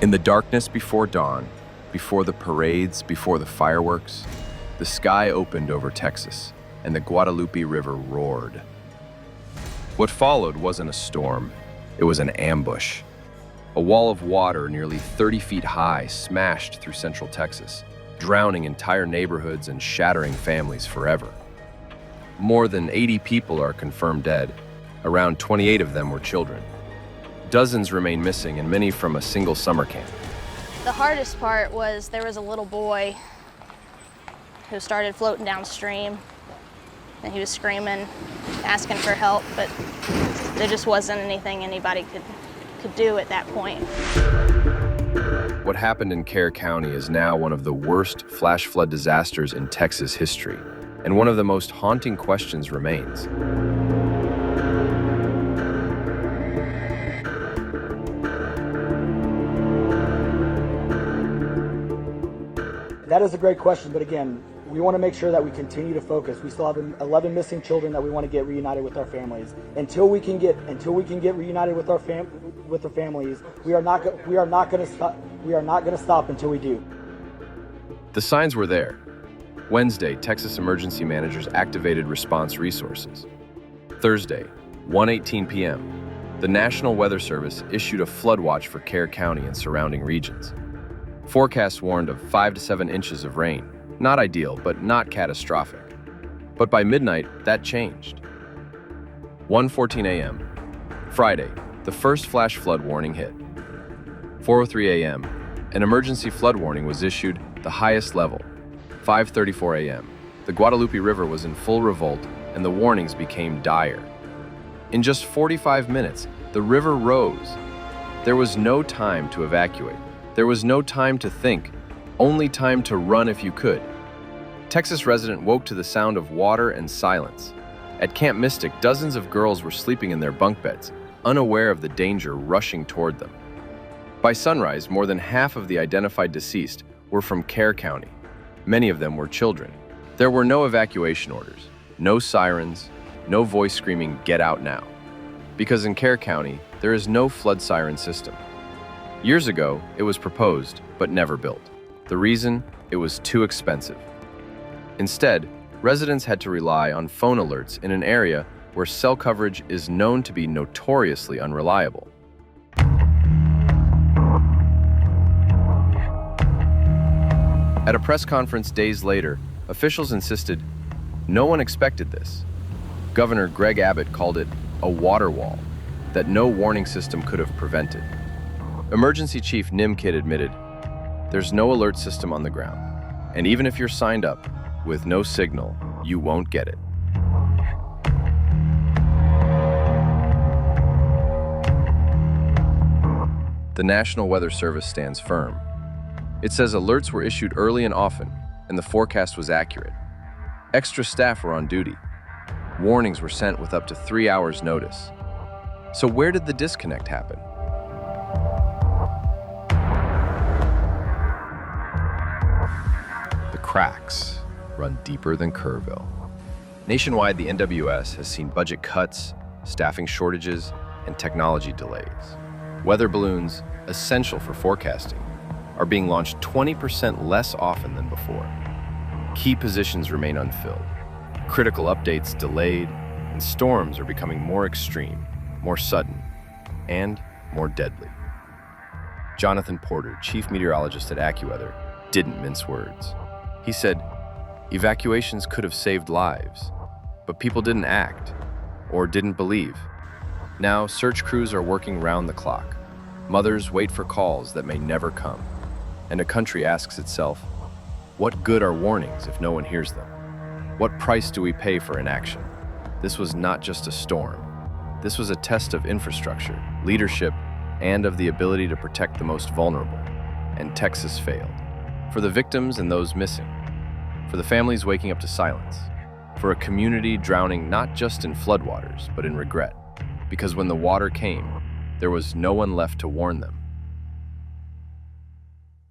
In the darkness before dawn, before the parades, before the fireworks, the sky opened over Texas, and the Guadalupe River roared. What followed wasn't a storm, it was an ambush. A wall of water nearly 30 feet high smashed through central Texas, drowning entire neighborhoods and shattering families forever. More than 80 people are confirmed dead. Around 28 of them were children. Dozens remain missing, and many from a single summer camp. The hardest part was there was a little boy who started floating downstream, and he was screaming, asking for help, but there just wasn't anything anybody could do at that point. What happened in Kerr County is now one of the worst flash flood disasters in Texas history, and one of the most haunting questions remains. That is a great question, but again, we want to make sure that we continue to focus. We still have 11 missing children that we want to get reunited with our families. Until we can get reunited with our families, we are not going to stop until we do. The signs were there. Wednesday, Texas emergency managers activated response resources. Thursday, 1:18 p.m., the National Weather Service issued a flood watch for Kerr County and surrounding regions. Forecasts warned of 5 to 7 inches of rain. Not ideal, but not catastrophic. But by midnight, that changed. 1:14 a.m., Friday, the first flash flood warning hit. 4:03 a.m., an emergency flood warning was issued, the highest level. 5:34 a.m., the Guadalupe River was in full revolt, and the warnings became dire. In just 45 minutes, the river rose. There was no time to evacuate. There was no time to think, only time to run if you could. Texas resident woke to the sound of water and silence. At Camp Mystic, dozens of girls were sleeping in their bunk beds, unaware of the danger rushing toward them. By sunrise, more than half of the identified deceased were from Kerr County. Many of them were children. There were no evacuation orders, no sirens, no voice screaming, "Get out now." Because in Kerr County, there is no flood siren system. Years ago, it was proposed, but never built. The reason? It was too expensive. Instead, residents had to rely on phone alerts in an area where cell coverage is known to be notoriously unreliable. At a press conference days later, officials insisted no one expected this. Governor Greg Abbott called it a water wall that no warning system could have prevented. Emergency Chief Nim Kidd admitted, "There's no alert system on the ground, and even if you're signed up with no signal, you won't get it." The National Weather Service stands firm. It says alerts were issued early and often, and the forecast was accurate. Extra staff were on duty. Warnings were sent with up to 3 hours' notice. So where did the disconnect happen? The cracks run deeper than Kerrville. Nationwide, the NWS has seen budget cuts, staffing shortages, and technology delays. Weather balloons, essential for forecasting, are being launched 20% less often than before. Key positions remain unfilled. Critical updates delayed, and storms are becoming more extreme, more sudden, and more deadly. Jonathan Porter, chief meteorologist at AccuWeather, didn't mince words. He said, evacuations could have saved lives, but people didn't act or didn't believe. Now, search crews are working round the clock. Mothers wait for calls that may never come. And a country asks itself, what good are warnings if no one hears them? What price do we pay for inaction? This was not just a storm. This was a test of infrastructure, leadership, and of the ability to protect the most vulnerable. And Texas failed. For the victims and those missing. For the families waking up to silence. For a community drowning not just in floodwaters, but in regret. Because when the water came, there was no one left to warn them.